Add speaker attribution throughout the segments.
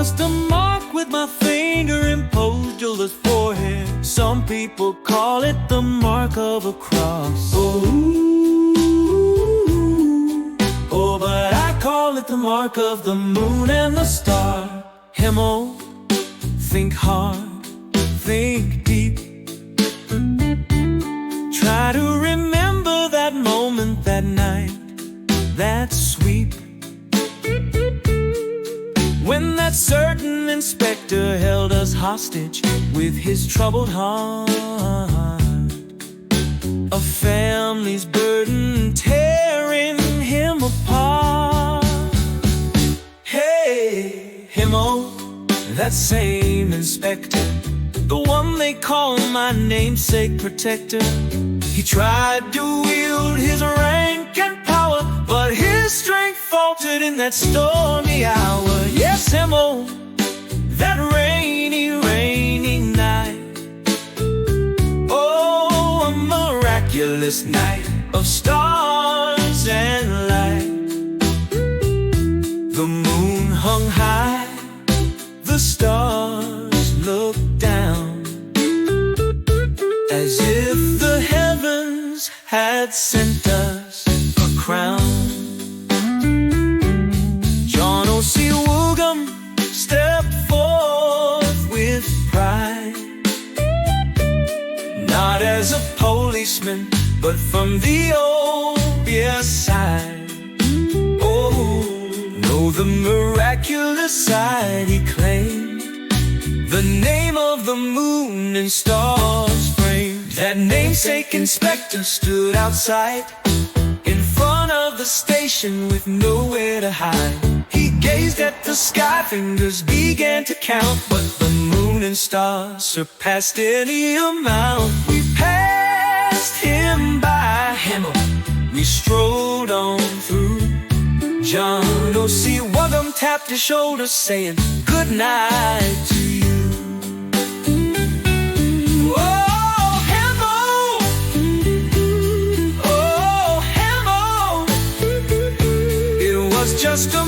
Speaker 1: just a mark with my finger imposed on his forehead. Some people call it the mark of a cross. Oh, but I call it the mark of the moon and the star. Hemmo, think hard, think deep. Try to remember that moment, that night, that sweep, when that certain inspector held us hostage with his troubled heart. A family's burden tearing him apart. Hey, Hemmo, that same inspector, the one they call my namesake protector. He tried to wield his rank and power, but his strength faltered in that stormy hour. Yes, Hemmo, that rainy, rainy night. Oh, a miraculous night of stars and light. The moon hung high, the stars looked down, as if the heavens had sent us a crown. Woogum stepped forth with pride, not as a policeman, but from the obvious side. Oh, no, the miraculous side he claimed, the name of the moon and stars framed. That namesake inspector stood outside in front of the station with nowhere to hide. He gazed at the sky, fingers began to count, but the moon and stars surpassed any amount. We passed him by, Hemmo, we strolled on through. John O.C. Woogum tapped his shoulder, saying good night to you. Oh, Hemmo, oh, Hemmo, it was just a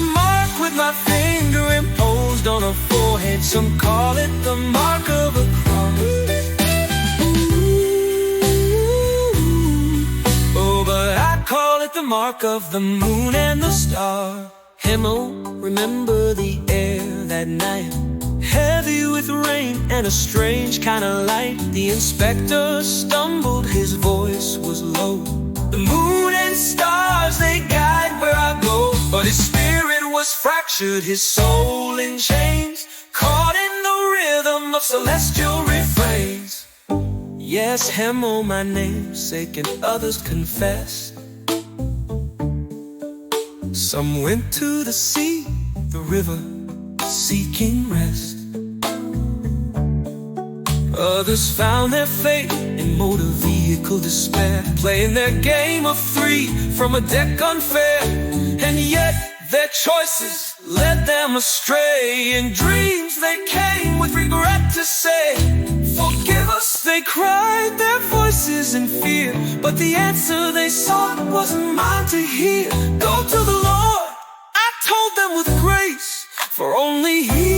Speaker 1: with my finger imposed on a forehead. Some call it the mark of a cross. Oh, but I call it the mark of the moon and the star. Hemmo, remember the air that night, heavy with rain and a strange kind of light. The inspector stumbled, his voice was low. The moon and stars, they guide where I go, but his spirit was fractured, his soul in chains, caught in the rhythm of celestial refrains. Yes, Hemmo, my namesake, and others confessed. Some went to the sea, the river, seeking rest. Others found their fate in motor vehicle despair, playing their game of three from a deck unfair. And yet their choices led them astray. In dreams they came with regret to say, forgive us. They cried their voices in fear, but the answer they sought wasn't mine to hear. Go to the Lord, I told them with grace, for only He